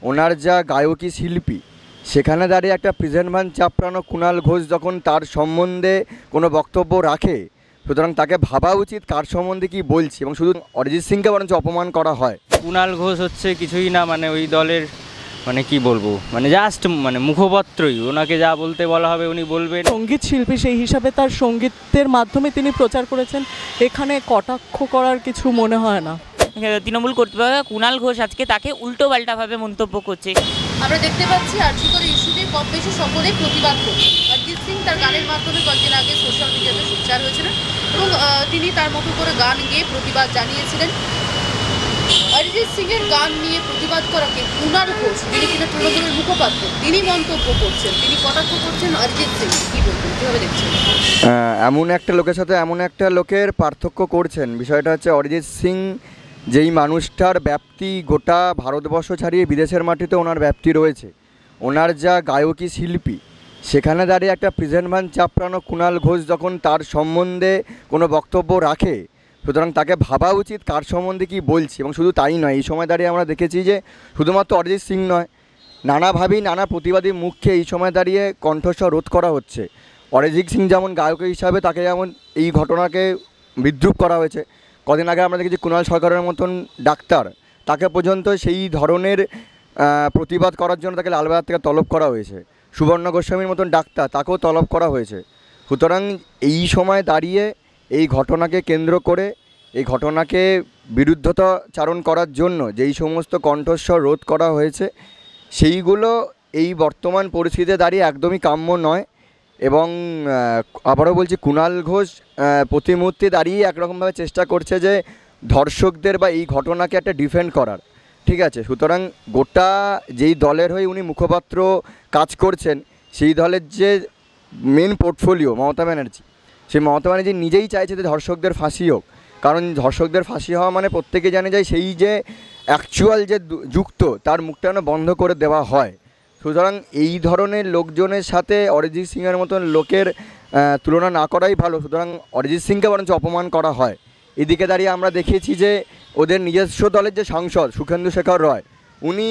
ওনার যা গায়কী শিল্পী, সেখানে দাঁড়িয়ে একটা প্রেজেন্ট ম্যান চাপড়ানো কুণাল ঘোষ যখন তার সম্বন্ধে কোনো বক্তব্য রাখে, সুতরাং তাকে ভাবা উচিত কার সম্বন্ধে কী বলছে, এবং শুধু অরিজিৎ সিংকে বরঞ্চ অপমান করা হয়। কুণাল ঘোষ হচ্ছে কিছুই না, মানে ওই দলের মানে কি বলবো, মানে জাস্ট মানে মুখপত্রই, ওনাকে যা বলতে বলা হবে উনি বলবেন। সঙ্গীত শিল্পী সেই হিসাবে তার সঙ্গীতের মাধ্যমে তিনি প্রচার করেছেন, এখানে কটাক্ষ করার কিছু মনে হয় না। তৃণমূল কর্তৃপক্ষ কুণাল ঘোষ আজকে তাকে উল্টো পাল্টাভাবে মন্তব্য করছে। আমরা দেখতে পাচ্ছি আরজি করে ইস্যুতে কম বেশি সকলেই প্রতিবাদ করছে। অরিজিৎ সিং তার গানের মাধ্যমে কয়েকদিন আগে সোশ্যাল মিডিয়াতে সোচ্চার হয়েছিলেন এবং তিনি তার মতো করে গান গেয়ে প্রতিবাদ জানিয়েছিলেন। অরিজিৎ সিংয়ের গান নিয়ে প্রতিবাদ করাকে কুণাল ঘোষ, যিনি কিনা তৃণমূলের মুখপাত্র, তিনি মন্তব্য করছেন, তিনি কটাক্ষ করছেন অরিজিৎ সিং। কী বলবেন, কীভাবে দেখছেন? এমন একটা লোকের সাথে এমন একটা লোকের পার্থক্য করছেন। বিষয়টা হচ্ছে অরিজিৎ সিং যেই মানুষটার ব্যাপ্তি গোটা ভারতবর্ষ ছাড়িয়ে বিদেশের মাটিতে ওনার ব্যাপ্তি রয়েছে, ওনার যা গায়কী শিল্পী, সেখানে দাঁড়িয়ে একটা প্রেজেন্ট ম্যান চাপড়ানো কুণাল ঘোষ যখন তার সম্বন্ধে কোনো বক্তব্য রাখে, সুতরাং তাকে ভাবা উচিত কার সম্বন্ধে কী বলছে। এবং শুধু তাই নয়, এই সময় দাঁড়িয়ে আমরা দেখেছি যে শুধুমাত্র অরিজিৎ সিং নয়, নানাভাবেই নানা প্রতিবাদী মুখকে এই সময় দাঁড়িয়ে কণ্ঠস্বর রোধ করা হচ্ছে। অরিজিৎ সিং যেমন গায়ক হিসাবে তাকে যেমন এই ঘটনাকে বিদ্রূপ করা হয়েছে, কদিন আগে আমরা দেখেছি কুণাল সরকারের মতন ডাক্তার, তাকে পর্যন্ত সেই ধরনের প্রতিবাদ করার জন্য তাকে লালবাজার থেকে তলব করা হয়েছে। সুবর্ণ গোস্বামীর মতন ডাক্তার, তাকেও তলব করা হয়েছে। সুতরাং এই সময় দাঁড়িয়ে এই ঘটনাকে কেন্দ্র করে, এই ঘটনাকে বিরুদ্ধতাচারণ করার জন্য যেই সমস্ত কণ্ঠস্বর রোধ করা হয়েছে, সেইগুলো এই বর্তমান পরিস্থিতিতে দাঁড়িয়ে একদমই কাম্য নয়। এবং আবারও বলছি, কুণাল ঘোষ প্রতি মুহূর্তে দাঁড়িয়ে একরকমভাবে চেষ্টা করছে যে ধর্ষকদের বা এই ঘটনাকে একটা ডিফেন্ড করার, ঠিক আছে। সুতরাং গোটা যেই দলের হয়ে উনি মুখপাত্র কাজ করছেন, সেই দলের যে মেন পোর্টফোলিও মমতা ব্যানার্জি, সেই মমতা ব্যানার্জি নিজেই চাইছে যে ধর্ষকদের ফাঁসি হোক। কারণ ধর্ষকদের ফাঁসি হওয়া মানে প্রত্যেকে জানে যায় সেই যে অ্যাকচুয়াল যে যুক্ত, তার মুখটা যেন বন্ধ করে দেওয়া হয়। সুতরাং এই ধরনের লোকজনের সাথে অরিজিৎ সিংয়ের মতন লোকের তুলনা না করাই ভালো। সুতরাং অরিজিৎ সিংকে বরঞ্চ অপমান করা হয়। এদিকে দাঁড়িয়ে আমরা দেখেছি যে ওদের নিজস্ব দলের যে সাংসদ সুখেন্দু শেখর রয়, উনি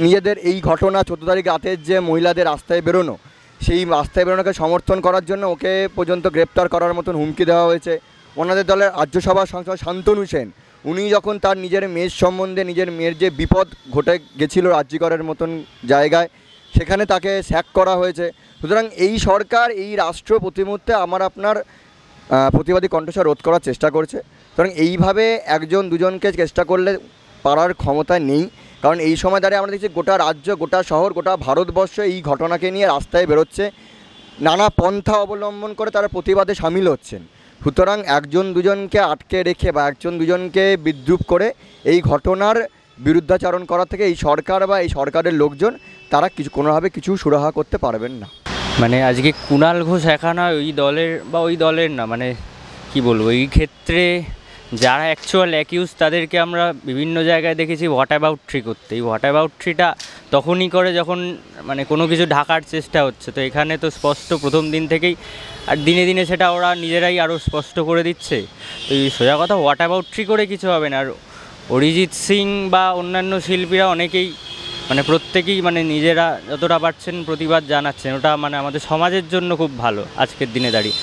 নিজেদের এই ঘটনা 14 তারিখ রাতের যে মহিলাদের রাস্তায় বেরোনো, সেই রাস্তায় বেরোনোকে সমর্থন করার জন্য ওকে পর্যন্ত গ্রেপ্তার করার মতন হুমকি দেওয়া হয়েছে। ওনাদের দলের রাজ্যসভার সাংসদ শান্তনু সেন, উনি যখন তার নিজের মেয়ের সম্বন্ধে, নিজের মেয়ের যে বিপদ ঘটে গেছিলো রাজ্যকরের মতন জায়গায়, সেখানে তাকে স্যাক করা হয়েছে। সুতরাং এই সরকার, এই রাষ্ট্র প্রতি মুহূর্তে আমার আপনার প্রতিবাদী কণ্ঠস্বর রোধ করার চেষ্টা করছে। সুতরাং এইভাবে একজন দুজনকে চেষ্টা করলে পারার ক্ষমতা নেই। কারণ এই সময় দাঁড়িয়ে আমরা দেখছি গোটা রাজ্য, গোটা শহর, গোটা ভারতবর্ষ এই ঘটনাকে নিয়ে রাস্তায় বেরোচ্ছে, নানা পন্থা অবলম্বন করে তারা প্রতিবাদে সামিল হচ্ছেন। সুতরাং একজন দুজনকে আটকে রেখে বা একজন দুজনকে বিদ্রূপ করে এই ঘটনার বিরুদ্ধাচারণ করা থেকে এই সরকার বা এই সরকারের লোকজন তারা কোনোভাবে কিছু সুরাহা করতে পারবেন না। মানে আজকে কুণাল ঘোষ একা নয়, ওই দলের বা ওই দলের না, মানে কি বলবো, এই ক্ষেত্রে যারা অ্যাকচুয়াল অ্যাকিউজ তাদেরকে আমরা বিভিন্ন জায়গায় দেখেছি হোয়াট অ্যাবাউট ট্রি করতে। এই হোয়াট অ্যাবাউট ট্রিটা তখনই করে যখন মানে কোনো কিছু ঢাকার চেষ্টা হচ্ছে। তো এখানে তো স্পষ্ট প্রথম দিন থেকেই, আর দিনে দিনে সেটা ওরা নিজেরাই আরও স্পষ্ট করে দিচ্ছে। তো এই সোজা কথা, হোয়াট অ্যাবাউট ট্রি করে কিছু হবে না। আর অরিজিৎ সিং বা অন্যান্য শিল্পীরা অনেকেই মানে প্রত্যেকেই মানে নিজেরা যতটা পারছেন প্রতিবাদ জানাচ্ছেন। ওটা মানে আমাদের সমাজের জন্য খুব ভালো আজকের দিনে দাঁড়িয়ে।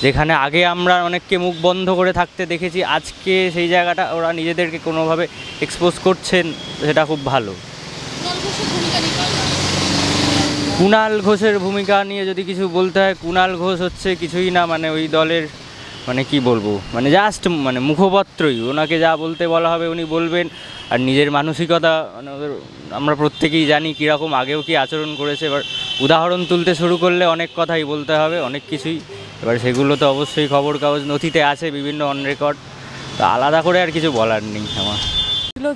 যেখানে আগে আমরা অনেককে মুখ বন্ধ করে থাকতে দেখেছি, আজকে সেই জায়গাটা ওরা নিজেদেরকে কোনোভাবে এক্সপোজ করছেন, সেটা খুব ভালো। কুণাল ঘোষের ভূমিকা নিয়ে যদি কিছু বলতে হয়, কুণাল ঘোষ হচ্ছে কিছুই না, মানে ওই দলের মানে কি বলবো, মানে জাস্ট মানে মুখপত্রই, ওনাকে যা বলতে বলা হবে উনি বলবেন। আর নিজের মানসিকতা মানে আমরা প্রত্যেকেই জানি কীরকম, আগেও কি আচরণ করেছে। এবার উদাহরণ তুলতে শুরু করলে অনেক কথাই বলতে হবে, অনেক কিছুই। এবার সেগুলো তো অবশ্যই খবর কাগজ নথিতে আছে, বিভিন্ন অন রেকর্ড, তো আলাদা করে আর কিছু বলার নেই আমার।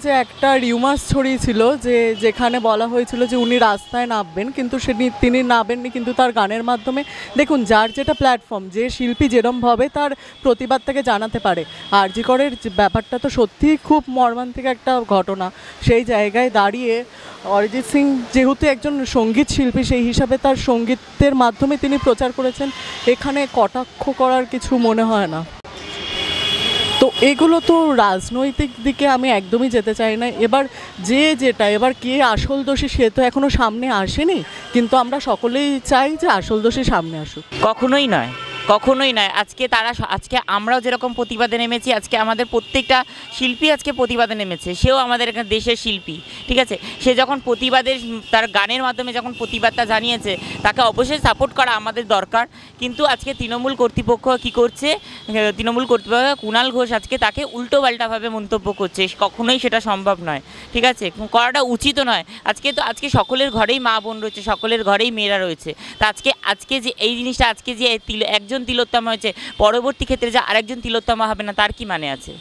যে একটা রিউমার্স ছড়িয়েছিল যে যেখানে বলা হয়েছিল যে উনি রাস্তায় নামবেন, কিন্তু তিনি নামবেননি, কিন্তু তার গানের মাধ্যমে দেখুন যার যেটা প্ল্যাটফর্ম, যে শিল্পী যেরমভাবে তার প্রতিবাদটাকে জানাতে পারে। আরজি করের ব্যাপারটা তো সত্যিই খুব মর্মান্তিক একটা ঘটনা। সেই জায়গায় দাঁড়িয়ে অরিজিৎ সিং যেহেতু একজন সঙ্গীত শিল্পী, সেই হিসাবে তার সঙ্গীতের মাধ্যমে তিনি প্রচার করেছেন, এখানে কটাক্ষ করার কিছু মনে হয় না। তো তো এগুলো তো রাজনৈতিক দিকে আমি একদমই যেতে চাই না। এবার এবার কে আসল দোষী সে তো এখনো সামনে আসেনি, কিন্তু আমরা সকলেই চাই যে আসল দোষী সামনে আসুক। কখনোই নয়, কখনোই নয়। আজকে আমরাও যেরকম প্রতিবাদে নেমেছি, আজকে আমাদের প্রত্যেকটা শিল্পী আজকে প্রতিবাদে নেমেছে। সেও আমাদের এখানে দেশের শিল্পী, ঠিক আছে। সে যখন তার গানের মাধ্যমে যখন প্রতিবাদটা জানিয়েছে, তাকে অবশ্যই সাপোর্ট করা আমাদের দরকার। কিন্তু আজকে তৃণমূল কর্তৃপক্ষ কী করছে, তৃণমূল কর্তৃপক্ষ কুণাল ঘোষ আজকে তাকে উল্টোপাল্টাভাবে মন্তব্য করছে। কখনোই সেটা সম্ভব নয়, ঠিক আছে, করাটা উচিতও নয়। আজকে সকলের ঘরেই মা বোন রয়েছে, সকলের ঘরেই মেয়েরা রয়েছে। তা আজকে যে এই জিনিসটা, আজকে যে একজন তিলোত্তমা হয়েছে, পরবর্তী ক্ষেত্রে যে আরেকজন তিলোত্তমা হবে না, তার কি মানে আছে?